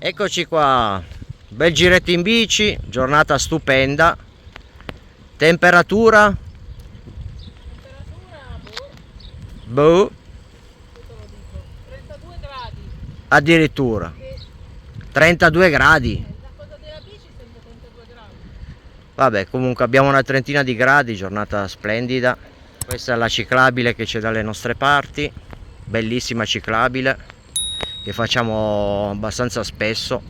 Eccoci qua, bel giretto in bici, giornata stupenda. Temperatura? Boh, 32 gradi. addirittura Sì. 32 gradi. La cosa della bici sembra 32 gradi. Vabbè, comunque abbiamo una trentina di gradi, giornata splendida. Questa è la ciclabile che c'è dalle nostre parti, bellissima ciclabile che facciamo abbastanza spesso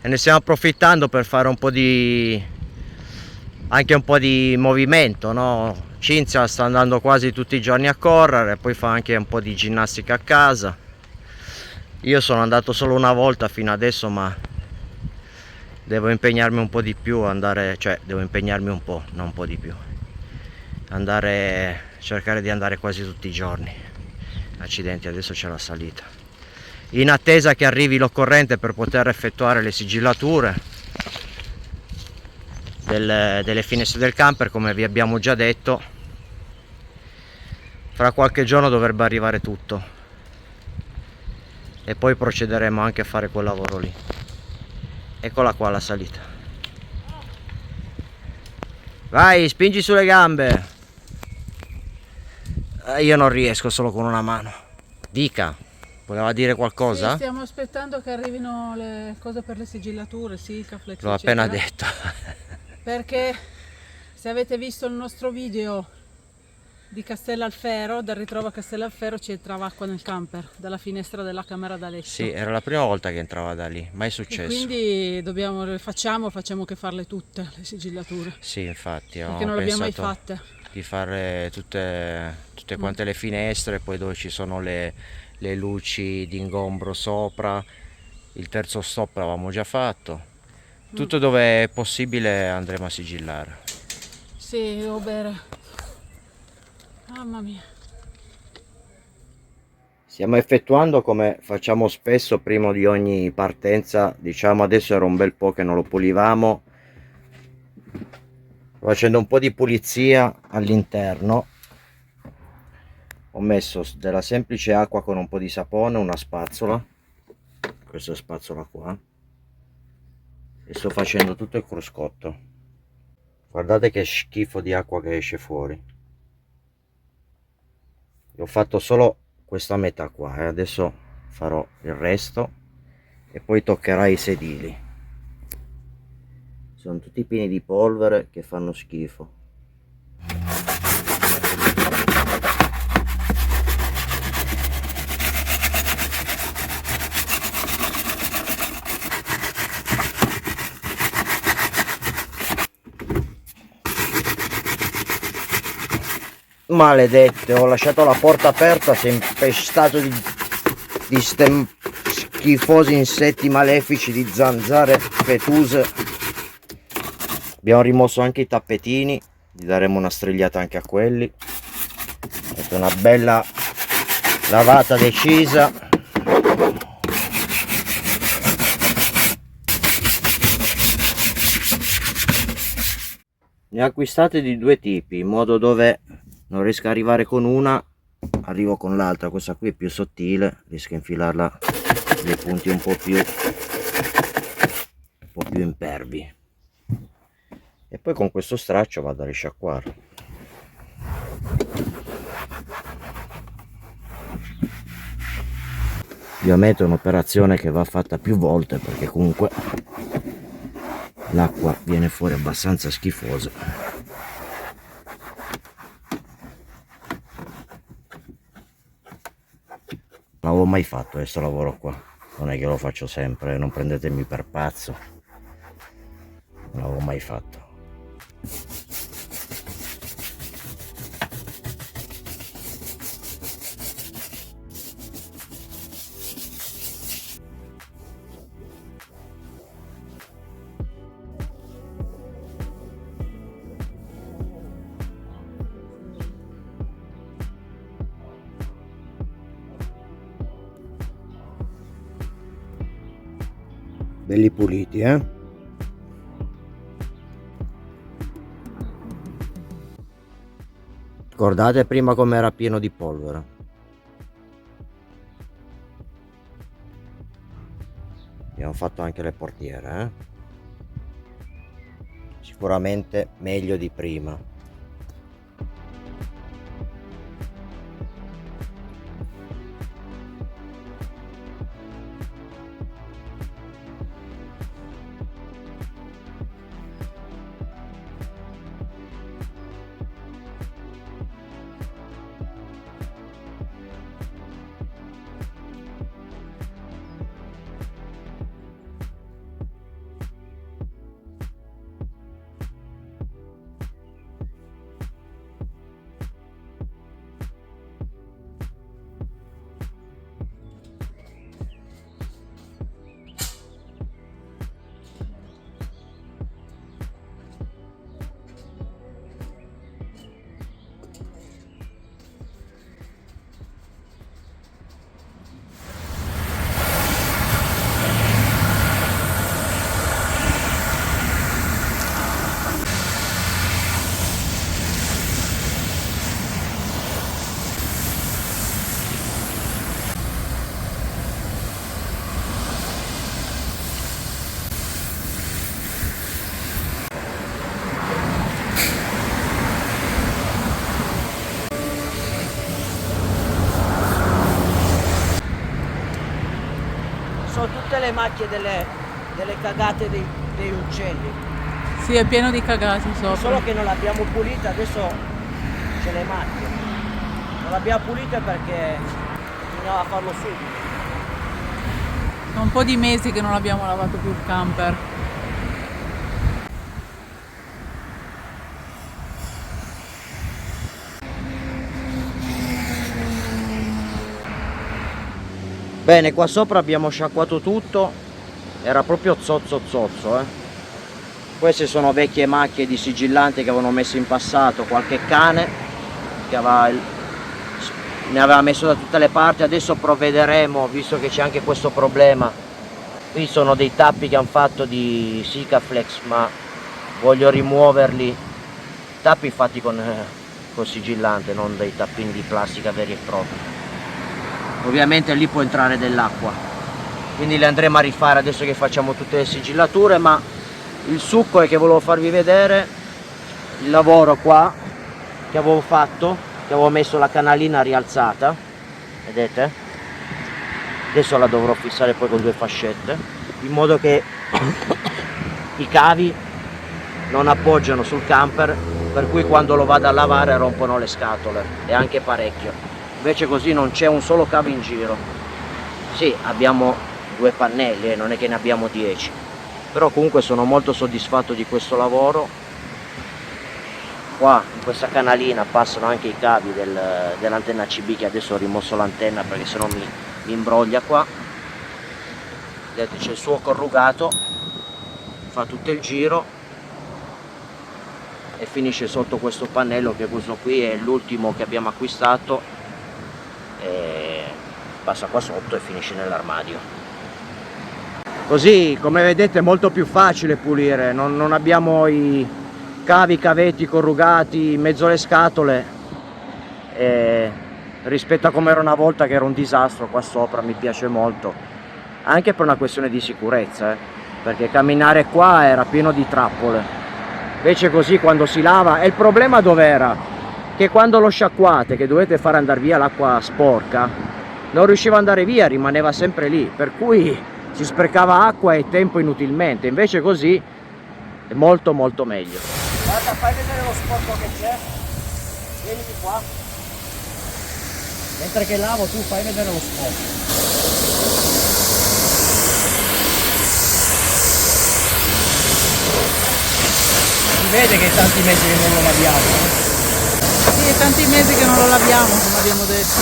e ne stiamo approfittando per fare anche un po' di movimento, no? Cinzia sta andando quasi tutti i giorni a correre, poi fa anche un po' di ginnastica a casa. Io sono andato solo una volta fino adesso, ma devo impegnarmi un po' di più, devo impegnarmi un po', non un po' di più. Cercare di andare quasi tutti i giorni. Accidenti, adesso c'è la salita. In attesa che arrivi l'occorrente per poter effettuare le sigillature delle finestre del camper, come vi abbiamo già detto. Fra qualche giorno dovrebbe arrivare tutto e poi procederemo anche a fare quel lavoro lì. Eccola qua la salita. Vai, spingi sulle gambe. Io non riesco solo con una mano. Dica, voleva dire qualcosa? Sì, stiamo aspettando che arrivino le cose per le sigillature, Silcaflex, L'ho eccetera. appena detto. Perché se avete visto il nostro video di Castellalfero, dal ritrovo a Castellalfero ci entrava acqua nel camper, dalla finestra della camera da letto. Sì, era la prima volta che entrava da lì, mai E successo. quindi facciamo che farle tutte le sigillature. Sì, infatti, Perché non ho le abbiamo mai pensato fatte. di fare tutte quante le finestre, poi dove ci sono le luci d'ingombro sopra. Il terzo stop l'avevamo già fatto. Tutto dove è possibile andremo a sigillare. Sì, devo bere. Mamma mia. Stiamo effettuando, come facciamo spesso prima di ogni partenza, diciamo, adesso era un bel po' che non lo pulivamo, sto facendo un po' di pulizia all'interno. Ho messo della semplice acqua con un po' di sapone, una spazzola, questa spazzola qua, e sto facendo tutto il cruscotto. Guardate che schifo di acqua che esce fuori. Ho fatto solo questa metà qua e adesso farò il resto e poi toccherà i sedili. Sono tutti pieni di polvere che fanno schifo. Maledette, ho lasciato la porta aperta, si è impestato di schifosi insetti malefici, di zanzare fetuse. Abbiamo rimosso anche i tappetini, gli daremo una strigliata anche a quelli. Ecco, una bella lavata decisa. Ne ho acquistate di due tipi, in modo dove non riesco a arrivare con una, arrivo con l'altra. Questa qui è più sottile, riesco a infilarla nei punti un po' più impervi. E poi con questo straccio vado a risciacquare. Ovviamente è un'operazione che va fatta più volte, perché comunque l'acqua viene fuori abbastanza schifosa. Non l'avevo mai fatto questo lavoro qua, non è che lo faccio sempre, non prendetemi per pazzo, non l'avevo mai fatto. Belli puliti, eh? Guardate prima come era pieno di polvere. hanno fatto anche le portiere, eh? Sicuramente meglio di prima. Sono tutte le macchie delle cagate dei uccelli. Sì, è pieno di cagati sopra. Solo che non l'abbiamo pulita, adesso c'è le macchie. Non l'abbiamo pulita perché bisognava farlo subito. Sono un po' di mesi che non abbiamo lavato più il camper. Bene, qua sopra abbiamo sciacquato tutto, era proprio zozzo, Queste sono vecchie macchie di sigillante che avevano messo in passato qualche cane che ne aveva messo da tutte le parti. Adesso provvederemo, visto che c'è anche questo problema. Qui sono dei tappi che hanno fatto di Sikaflex, ma voglio rimuoverli. Tappi fatti con sigillante, non dei tappini di plastica veri e propri. Ovviamente lì può entrare dell'acqua, quindi le andremo a rifare adesso che facciamo tutte le sigillature, ma il succo è che volevo farvi vedere il lavoro qua che avevo fatto, che avevo messo la canalina rialzata, vedete? Adesso la dovrò fissare poi con 2 fascette, in modo che i cavi non appoggiano sul camper, per cui quando lo vado a lavare rompono le scatole, e anche parecchio. Invece così non c'è un solo cavo in giro. Sì, abbiamo 2 pannelli, non è che ne abbiamo 10, però comunque sono molto soddisfatto di questo lavoro. Qua in questa canalina passano anche i cavi dell'antenna CB, che adesso ho rimosso l'antenna perché sennò mi imbroglia qua. Vedete, c'è il suo corrugato, fa tutto il giro e finisce sotto questo pannello, che questo qui è l'ultimo che abbiamo acquistato, e passa qua sotto e finisce nell'armadio. Così, come vedete, è molto più facile pulire, non abbiamo i cavetti corrugati in mezzo alle scatole, rispetto a come era una volta, che era un disastro qua sopra. Mi piace molto, anche per una questione di sicurezza, perché camminare qua era pieno di trappole. Invece così quando si lava, e il problema dov'era? Che quando lo sciacquate, che dovete fare andare via l'acqua sporca, non riusciva ad andare via, rimaneva sempre lì, per cui si sprecava acqua e tempo inutilmente. Invece così è molto meglio. Guarda, fai vedere lo sporco che c'è, vieni qua, mentre che lavo tu fai vedere lo sporco. Si vede che è tanti mesi che non lo laviamo. Sì, è tanti mesi che non lo laviamo, come abbiamo detto.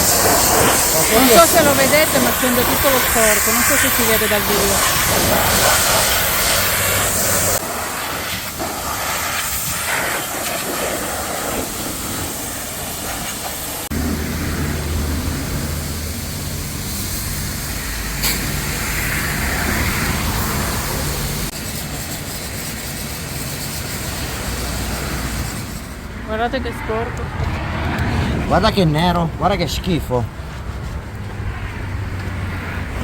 Non so se lo vedete, ma scende tutto lo sporco, non so se si vede dal video. Guardate che sporco. Guarda che nero, guarda che schifo.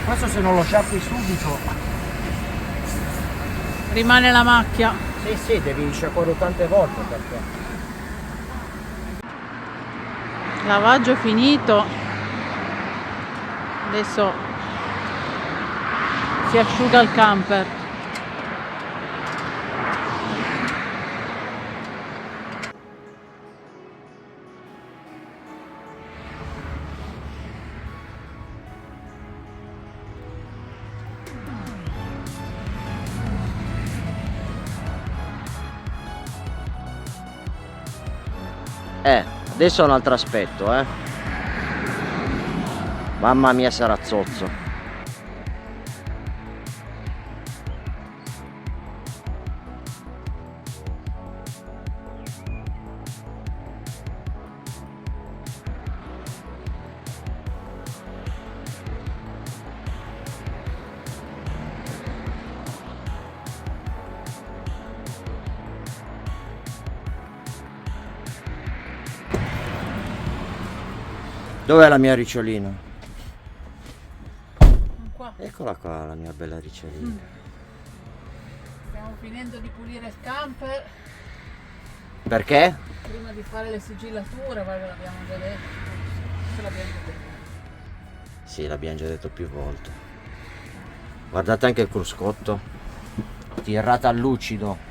Questo se non lo sciacqui subito rimane la macchia. Sì, devi sciacquare tante volte perché... Lavaggio finito, adesso si asciuga il camper. Adesso è un altro aspetto, Mamma mia, sarà zozzo. Dov'è la mia ricciolina? Qua. Eccola qua la mia bella ricciolina. Stiamo finendo di pulire il camper Perché? prima di fare le sigillature, poi ve l'abbiamo già detto. Ce l'abbiamo già detto. Sì, l'abbiamo già detto più volte. Guardate anche il cruscotto. Tirata al lucido.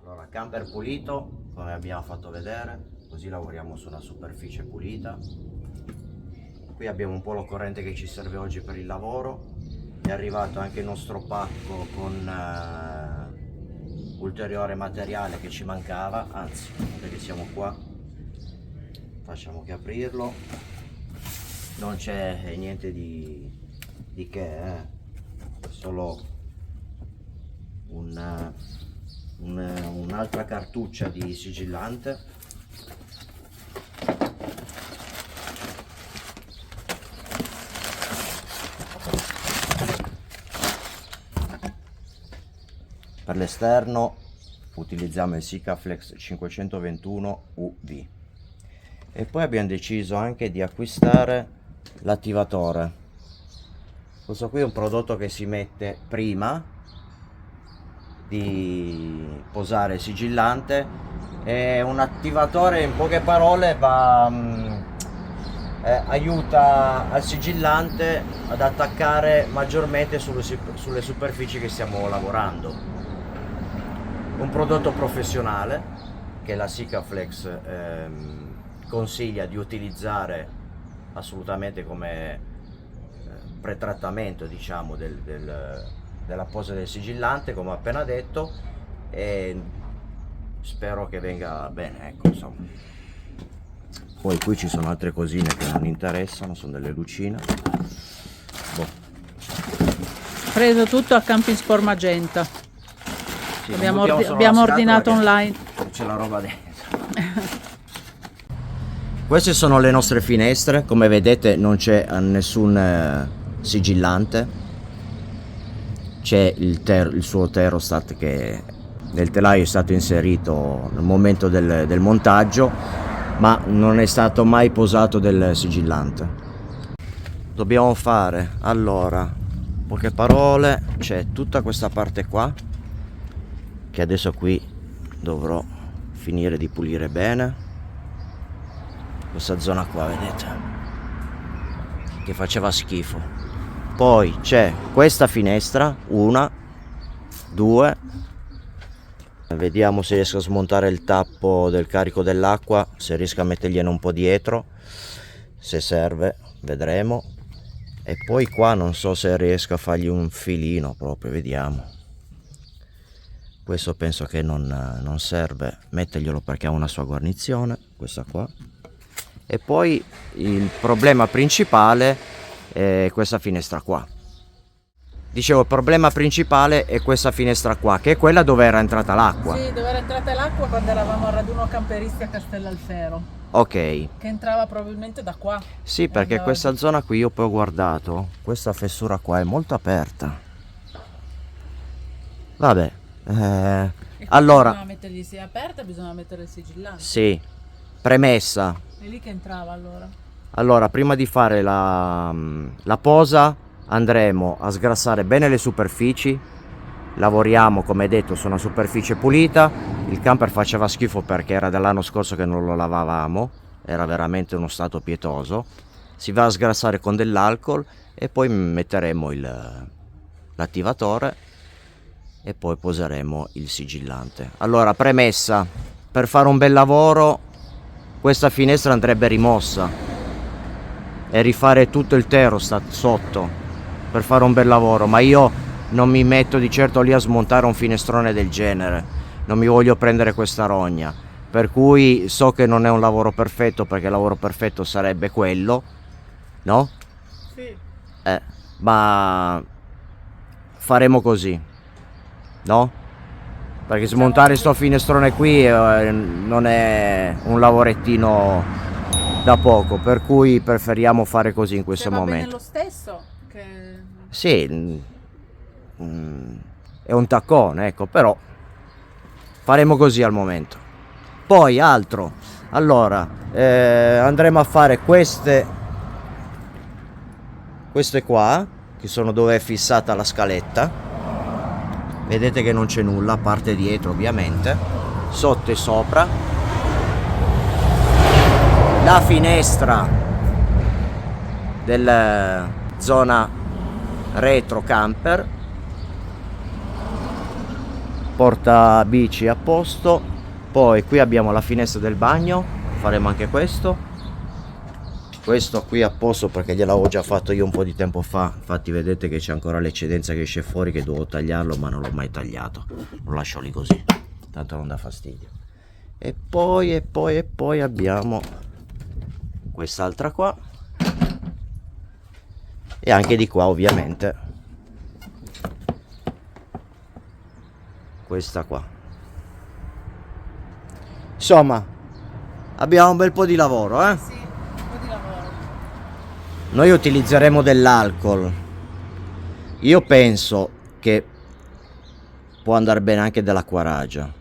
Allora, camper pulito, come abbiamo fatto vedere, così lavoriamo su una superficie pulita. Qui abbiamo un po' l'occorrente che ci serve oggi per il lavoro. È arrivato anche il nostro pacco con ulteriore materiale che ci mancava, anzi, perché siamo qua, facciamo che aprirlo. Non c'è niente di che, solo un'altra cartuccia di sigillante. Per l'esterno utilizziamo il Sikaflex 521 UV e poi abbiamo deciso anche di acquistare l'attivatore. Questo qui è un prodotto che si mette prima di posare il sigillante, è un attivatore, in poche parole aiuta al sigillante ad attaccare maggiormente sulle superfici che stiamo lavorando. Un prodotto professionale che la Sikaflex consiglia di utilizzare assolutamente come pretrattamento, diciamo, della posa del sigillante, come ho appena detto, e spero che venga bene, ecco, insomma. Poi qui ci sono altre cosine che non interessano, sono delle lucine. Preso tutto a Camping Sport Magenta. Sì, abbiamo ordinato online. C'è la roba dentro. Queste sono le nostre finestre, come vedete non c'è nessun sigillante, c'è il suo terostat che nel telaio è stato inserito nel momento del montaggio, ma non è stato mai posato del sigillante. Dobbiamo fare, allora, poche parole, c'è tutta questa parte qua che adesso qui dovrò finire di pulire bene. Questa zona qua, vedete, che faceva schifo. Poi c'è questa finestra, una, due, vediamo se riesco a smontare il tappo del carico dell'acqua, se riesco a mettergliene un po' dietro, se serve, vedremo. E poi qua non so se riesco a fargli un filino proprio, vediamo. Questo penso che non serve metterglielo perché ha una sua guarnizione, questa qua. E poi il problema principale è questa finestra qua. Dicevo, il problema principale è questa finestra qua, che è quella dove era entrata l'acqua. Sì, dove era entrata l'acqua quando eravamo al raduno camperisti a Castellalfero. Ok. Che entrava probabilmente da qua. Sì, perché questa zona qui io poi ho guardato, questa fessura qua è molto aperta. Vabbè, E allora, bisogna mettergli, se è aperta bisogna mettere il sigillante. sì, premessa. È lì che entrava allora. Allora, prima di fare la posa andremo a sgrassare bene le superfici. Lavoriamo, come detto, su una superficie pulita. Il camper faceva schifo perché era dell'anno scorso che non lo lavavamo, era veramente uno stato pietoso. Si va a sgrassare con dell'alcol e poi metteremo l'attivatore e poi poseremo il sigillante. Allora, premessa: per fare un bel lavoro questa finestra andrebbe rimossa e rifare tutto il terostat sotto per fare un bel lavoro, ma io non mi metto di certo lì a smontare un finestrone del genere, non mi voglio prendere questa rogna, per cui so che non è un lavoro perfetto, perché il lavoro perfetto sarebbe quello, no? Sì. Ma faremo così, no? Perché smontare sto finestrone qui non è un lavorettino da poco, per cui preferiamo fare così in questo Se va bene momento. lo stesso, che Sì, è un taccone, ecco, però faremo così al momento. Poi altro, allora andremo a fare queste qua, che sono dove è fissata la scaletta. Vedete che non c'è nulla, a parte dietro ovviamente, sotto e sopra. La finestra della zona retro camper, porta bici a posto. Poi qui abbiamo la finestra del bagno, faremo anche questo qui a posto perché gliel'avevo già fatto io un po' di tempo fa, infatti vedete che c'è ancora l'eccedenza che esce fuori, che devo tagliarlo, ma non l'ho mai tagliato, lo lascio lì così, tanto non dà fastidio. E poi abbiamo quest'altra qua e anche di qua ovviamente questa qua. Insomma, abbiamo un bel po' di lavoro, eh? sì, un po' di lavoro. Noi utilizzeremo dell'alcol. Io penso che può andare bene anche dell'acquaragia,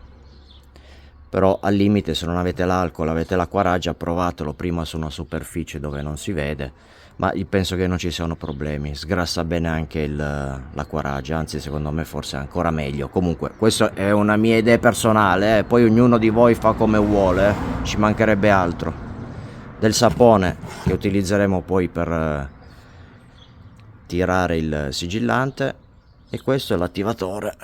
però al limite, se non avete l'alcol, avete l'acquaragia, provatelo prima su una superficie dove non si vede, ma io penso che non ci siano problemi. Sgrassa bene anche l'acquaragia, anzi secondo me forse è ancora meglio. Comunque questa è una mia idea personale, poi ognuno di voi fa come vuole, ci mancherebbe altro. Del sapone che utilizzeremo poi per tirare il sigillante, e questo è l'attivatore,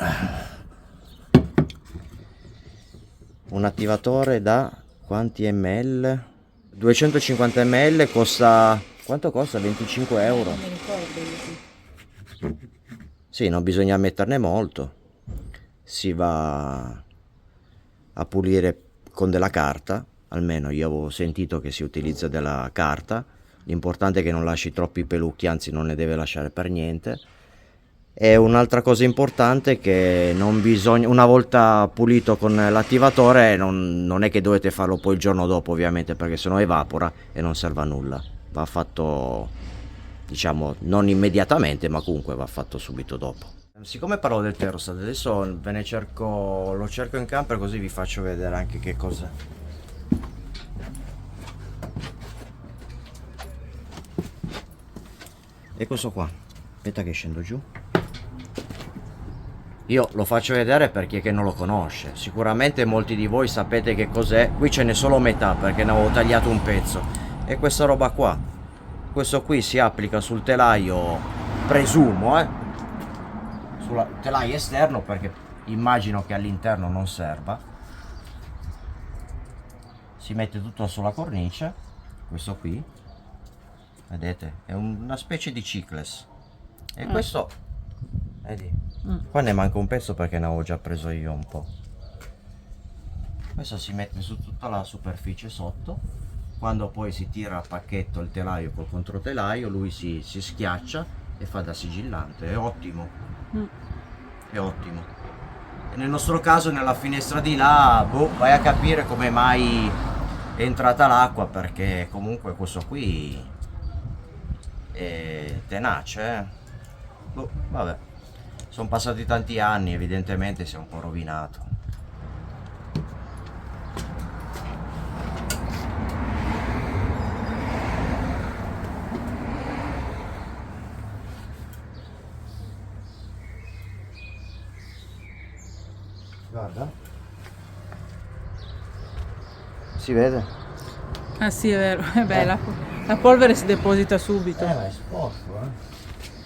un attivatore da quanti ml? 250 ml, costa, quanto costa? 25 euro. Non mi ricordo. Sì, non bisogna metterne molto, si va a pulire con della carta, almeno io avevo sentito che si utilizza della carta, l'importante è che non lasci troppi pelucchi, anzi non ne deve lasciare per niente. E un'altra cosa importante è che non bisogna, una volta pulito con l'attivatore, non è che dovete farlo poi il giorno dopo ovviamente, perché sennò evapora e non serve a nulla, va fatto, diciamo, non immediatamente, ma comunque va fatto subito dopo. Siccome parlo del terostat, adesso ve ne cerco, lo cerco in camper, così vi faccio vedere anche che cos'è. E questo qua, aspetta che scendo giù. Io lo faccio vedere per chi è che non lo conosce, sicuramente molti di voi sapete che cos'è, qui ce n'è solo metà perché ne avevo tagliato un pezzo. E questa roba qua, questo qui si applica sul telaio, presumo, sul telaio esterno, perché immagino che all'interno non serva. Si mette tutto sulla cornice, questo qui, vedete, è una specie di cicless. E questo, vedi, qua ne manca un pezzo perché ne avevo già preso io un po'. Questo si mette su tutta la superficie sotto, quando poi si tira a pacchetto il telaio col controtelaio, lui si schiaccia e fa da sigillante. È ottimo, è ottimo. E nel nostro caso nella finestra di là, boh, vai a capire come mai è entrata l'acqua, perché comunque questo qui è tenace, Boh, vabbè. Sono passati tanti anni, evidentemente si è un po' rovinato. Guarda. Si vede? Ah sì, è vero. Beh, la polvere si deposita subito. Ma è sporco,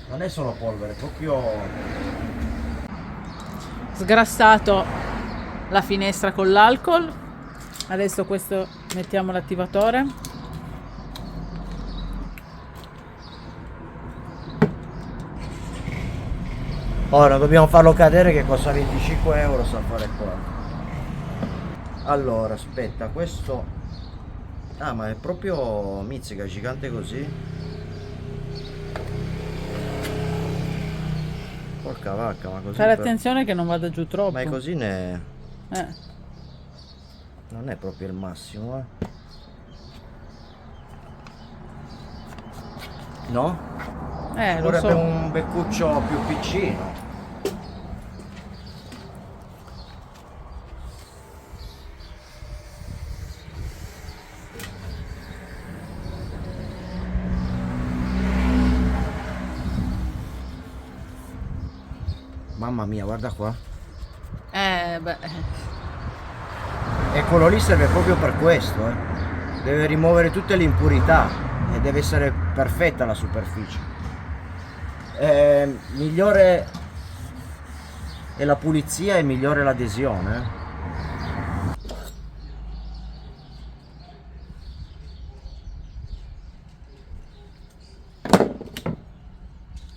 Non è solo polvere, è proprio... Sgrassato la finestra con l'alcol. Adesso questo mettiamo l'attivatore. Ora dobbiamo farlo cadere che costa 25 euro sta fare qua. Allora, aspetta, questo... Ah, ma è proprio mizzica, gigante così. Porca vacca, ma così... Fare attenzione che non vada giù troppo. Ma è così ne... Eh. Non è proprio il massimo, No? Lo Vorrebbe so. un beccuccio più piccino. Mamma mia, guarda qua. Beh. E quello lì serve proprio per questo, Deve rimuovere tutte le impurità e deve essere perfetta la superficie. Migliore è la pulizia e migliore l'adesione.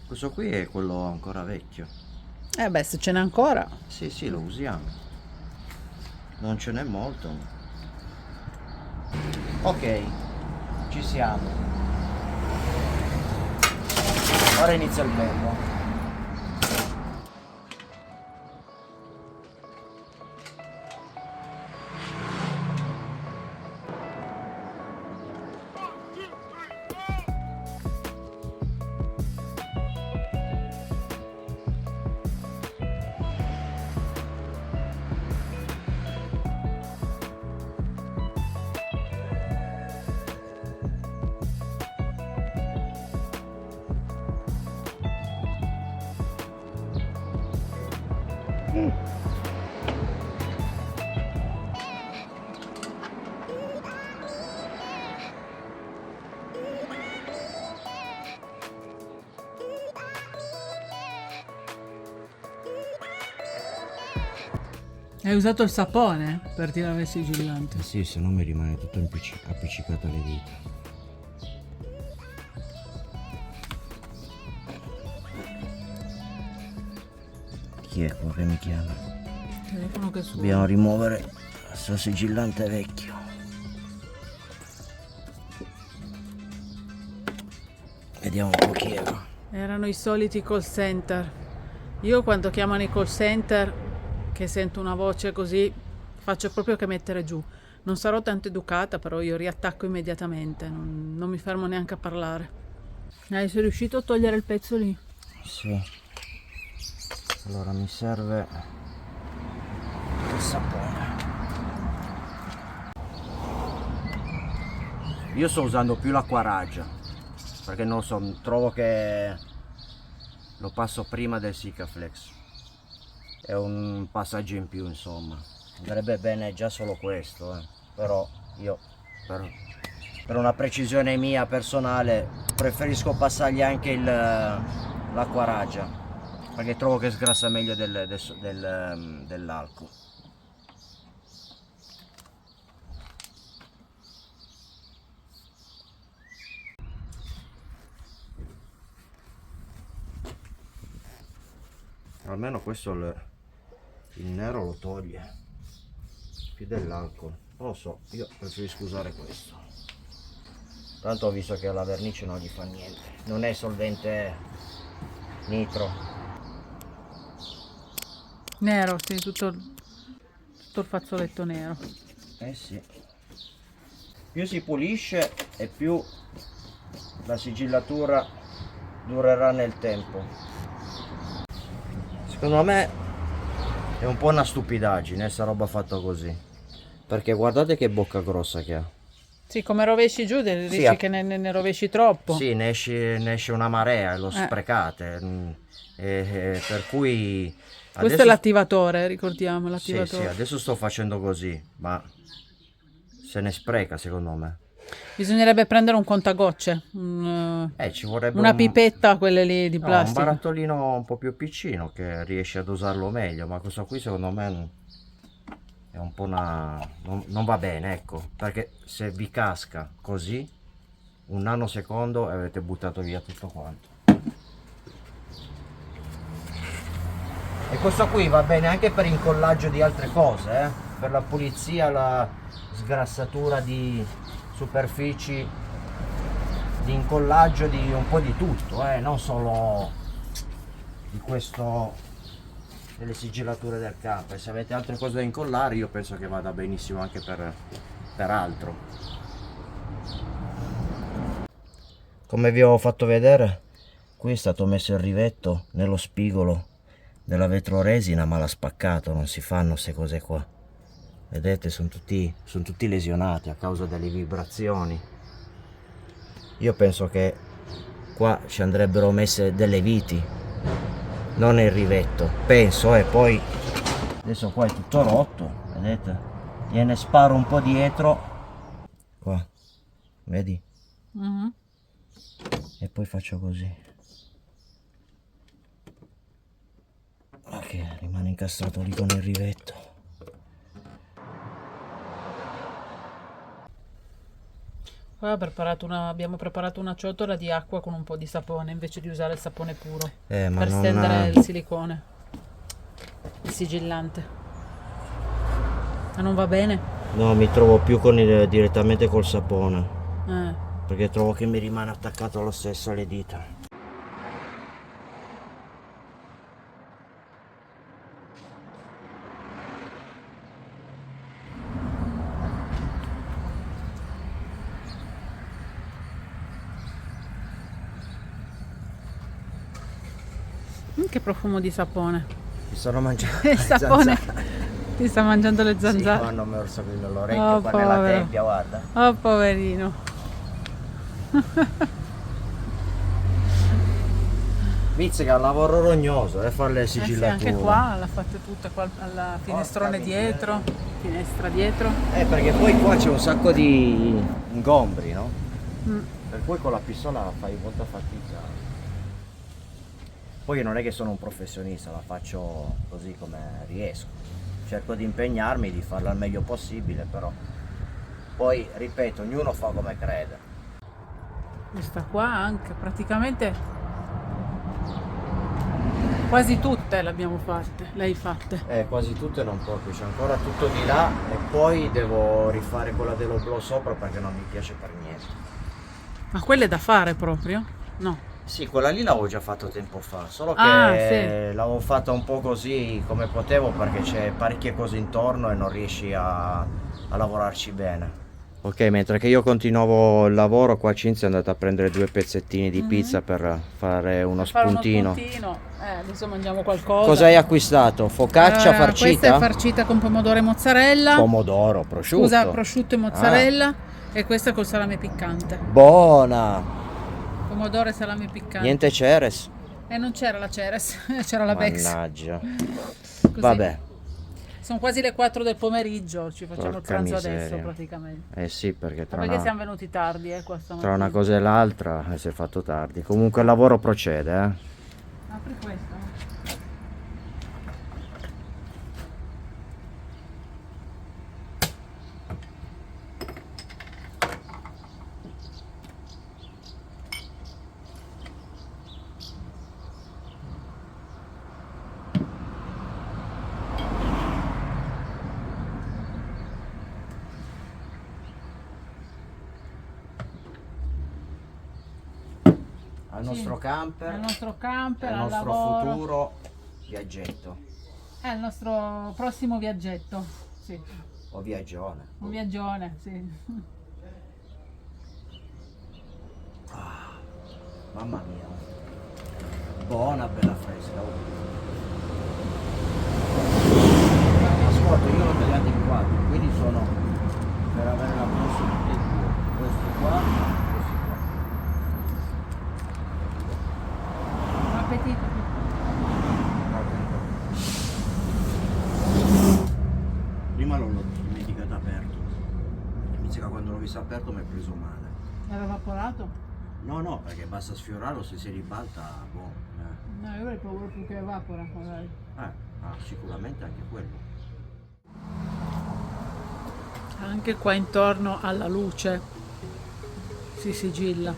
Questo qui è quello ancora vecchio. Beh, se ce n'è ancora. Sì, sì, lo usiamo. Non ce n'è molto. Ok, ci siamo. Ora inizia il bello. Hai usato il sapone per tirare il sigillante. Sì, se no mi rimane tutto appiccicato alle dita. Chi è qua che mi chiama? Il telefono che suona. Dobbiamo rimuovere questo sigillante vecchio. Vediamo un po' chi era. Erano i soliti call center. Io quando chiamano i call center, che sento una voce così, faccio proprio che mettere giù. Non sarò tanto educata, però io riattacco immediatamente, non mi fermo neanche a parlare. Sei riuscito a togliere il pezzo lì? Sì. Allora mi serve il sapone. Io sto usando più l'acquaraggia perché non lo so, trovo che lo passo prima del Sikaflex. È un passaggio in più, insomma. Andrebbe bene già solo questo, però io per una precisione mia personale preferisco passargli anche l'acquaraggia, perché trovo che sgrassa meglio dell'alcol. Almeno questo il nero lo toglie più dell'alcol. Non lo so, io preferisco usare questo. Tanto ho visto che alla vernice non gli fa niente. Non è solvente nitro. Nero, sì, tutto il fazzoletto nero. Eh sì. Più si pulisce e più la sigillatura durerà nel tempo. Secondo me è un po' una stupidaggine sta roba fatta così. Perché guardate che bocca grossa che ha. Sì, come rovesci giù, rischi Sì, che ne rovesci troppo. Sì, ne esce una marea e lo sprecate. Per cui Questo è adesso, l'attivatore, ricordiamo, sì, l'attivatore. adesso sto facendo così, ma se ne spreca secondo me. Bisognerebbe prendere un contagocce, Ci vorrebbe una pipetta, quelle lì di no, un plastica. barattolino un po' più piccino che riesce ad usarlo meglio, ma questo qui secondo me è un po' non va bene, ecco, perché se vi casca così, un nanosecondo e avete buttato via tutto quanto. E questo qui va bene anche per incollaggio di altre cose, per la pulizia, la sgrassatura di superfici, di incollaggio di un po' di tutto, non solo di questo, delle sigillature del campo. E se avete altre cose da incollare io penso che vada benissimo anche per altro. Come vi ho fatto vedere, qui è stato messo il rivetto nello spigolo della vetroresina, ma l'ha spaccato, non si fanno queste cose qua. Vedete, sono tutti lesionati a causa delle vibrazioni. Io penso che qua ci andrebbero messe delle viti, non il rivetto, penso, e poi adesso qua è tutto rotto, vedete? Gliene sparo un po' dietro, qua, vedi? E poi faccio così. Che rimane incastrato lì con il rivetto. Qua abbiamo preparato una ciotola di acqua con un po' di sapone invece di usare il sapone puro Ma per stendere il silicone, il sigillante. Ma non va bene? No, mi trovo più direttamente col sapone. Perché trovo che mi rimane attaccato lo stesso alle dita. Che profumo di sapone. Mi stanno mangiando Il le sapone zanzare. ti sta mangiando le Sì, zanzare. qua hanno messo qui nell'orecchio, Oh, qua nella povero. tempia, guarda. Oh, poverino. Mizzica è un lavoro rognoso, fare le Sì, sigillature. anche qua l'ha fatte tutte qua alla finestrone dietro, finestra dietro. Perché poi qua c'è un sacco di ingombri, no? Per cui con la pistola fai molta fatica. Poi io non è che sono un professionista, la faccio così come riesco. Cerco di impegnarmi, di farla al meglio possibile, però poi, ripeto, ognuno fa come crede. Questa qua anche, praticamente quasi tutte le abbiamo fatte, le hai fatte. Quasi tutte non proprio, c'è ancora tutto di là e poi devo rifare quella dell'oblò sopra perché non mi piace per niente. Ma quelle da fare proprio? No. Sì, quella lì l'avevo già fatto tempo fa, solo che sì. l'avevo fatta un po' così come potevo perché c'è parecchie cose intorno e non riesci a lavorarci bene. Ok, mentre che io continuavo il lavoro, qua Cinzia è andata a prendere 2 pezzettini di pizza per fare uno spuntino. Adesso mangiamo qualcosa. Cosa hai acquistato? Focaccia farcita? Questa è farcita con pomodoro e mozzarella. Pomodoro, prosciutto. Scusa, prosciutto e mozzarella. E questa col salame piccante. Buona! Pomodoro e salame piccante. Niente ceres? Non c'era la Ceres, c'era la Bex. Mannaggia. Così. Vabbè. Sono quasi le 4 del pomeriggio, ci facciamo Porca il pranzo miseria. adesso praticamente. Sì, perché Perché siamo venuti tardi, qua stamattina. tra una cosa e l'altra si è fatto tardi. Comunque il lavoro procede, Apri questo. Al nostro camper, Al nostro camper, al al nostro lavoro. futuro viaggetto. È il nostro prossimo viaggetto. Sì. O viaggione. Un viaggione, sì. Mamma mia. Buona, bella fresca. fatto io, l'ho tagliato in 4, quindi sono per avere la grossa tutti e due, questi qua, questi qua. Appetito. Prima l'ho dimenticato aperto, invece quando l'ho visto aperto mi è preso male. Era evaporato? No, perché basta sfiorarlo, se si ribalta, boh. No, io avrei paura più che evapora magari. Sicuramente anche quello. Anche qua intorno alla luce si sigilla.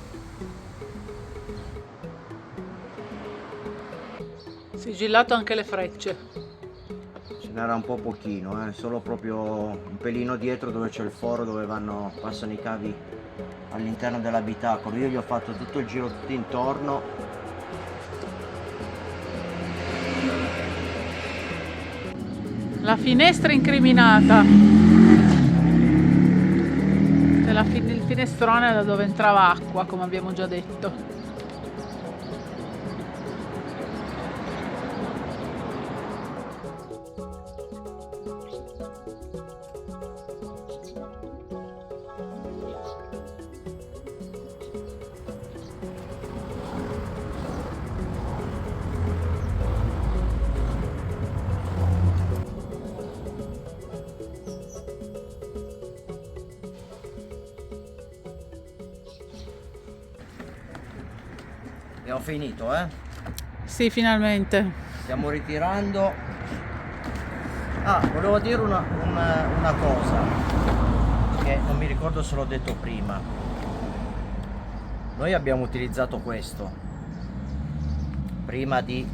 Sigillato anche le frecce. Ce n'era un po' pochino, solo proprio un pelino dietro dove c'è il foro dove passano i cavi all'interno dell'abitacolo. Io gli ho fatto tutto il giro tutto intorno. La finestra incriminata. È il finestrone da dove entrava acqua, come abbiamo già detto. Abbiamo finito, Sì, finalmente. Stiamo ritirando. Volevo dire una cosa che non mi ricordo se l'ho detto prima. Noi abbiamo utilizzato questo prima di,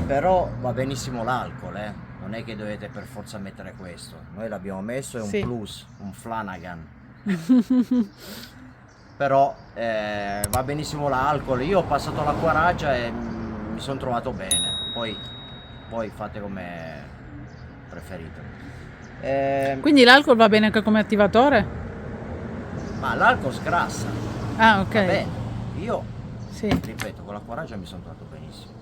però va benissimo l'alcol, non è che dovete per forza mettere questo. Noi l'abbiamo messo, è un plus, un Flanagan. Però va benissimo l'alcol. Io ho passato l'acquaraggia e mi sono trovato bene, poi fate come preferite. Quindi l'alcol va bene anche come attivatore? Ma l'alcol sgrassa. Ah, ok. Vabbè, io sì, ripeto, con l'acquaraggia mi sono trovato benissimo,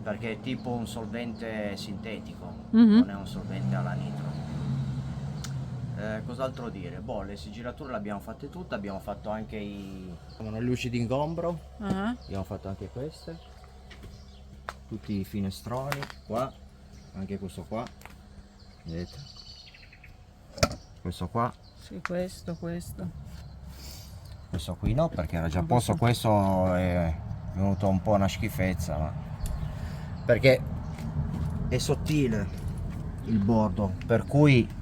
perché è tipo un solvente sintetico, non è un solvente alla nitro. Cos'altro dire? Boh, le sigillature le abbiamo fatte tutte, abbiamo fatto anche i luci d'ingombro, abbiamo fatto anche queste, tutti i finestroni qua, anche questo qua, vedete? Questo qua. Sì, questo. Questo qui no, perché era già a posto, questo è venuto un po' una schifezza, ma perché è sottile il bordo, per cui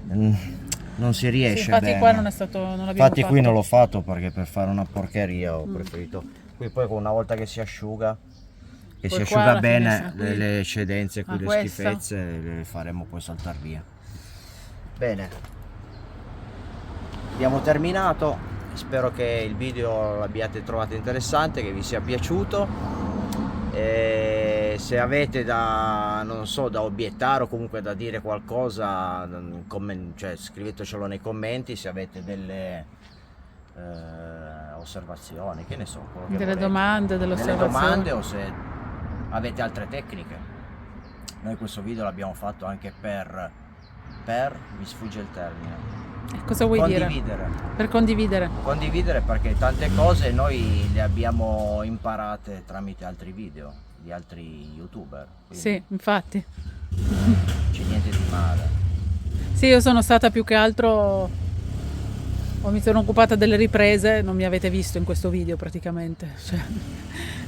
non si riesce. Sì, infatti bene. Qua non è stato, non l'abbiamo Infatti fatto. Qui non l'ho fatto perché per fare una porcheria ho preferito. Qui poi una volta che si asciuga, che poi si asciuga finestra, bene, qui. le eccedenze, qui le questa. schifezze le faremo poi saltare via. Bene, abbiamo terminato, spero che il video l'abbiate trovato interessante, che vi sia piaciuto. Se avete da obiettare o comunque da dire qualcosa, scrivetecelo nei commenti. Se avete delle osservazioni, che ne so, quello che Delle volete. domande, delle osservazioni. Domande, o se avete altre tecniche. Noi questo video l'abbiamo fatto anche per mi sfugge il termine. Cosa vuoi dire? Per condividere. Condividere, perché tante cose noi le abbiamo imparate tramite altri video di altri youtuber. Sì, infatti. C'è niente di male. Sì, io sono stata più che altro, mi sono occupata delle riprese, non mi avete visto in questo video praticamente. Cioè,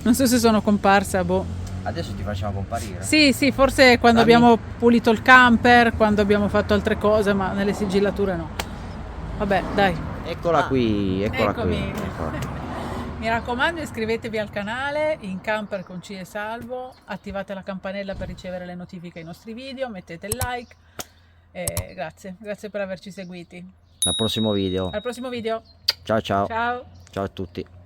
non so se sono comparsa, boh. Adesso ti facciamo comparire. Sì, forse quando abbiamo pulito il camper, quando abbiamo fatto altre cose, ma nelle sigillature no. Vabbè, dai. Eccola qui, eccola eccomi. qui. Mi raccomando, iscrivetevi al canale In Camper con C e Salvo, attivate la campanella per ricevere le notifiche ai nostri video, mettete il like e grazie per averci seguiti. Al prossimo video. Al prossimo video. Ciao ciao. Ciao. Ciao a tutti.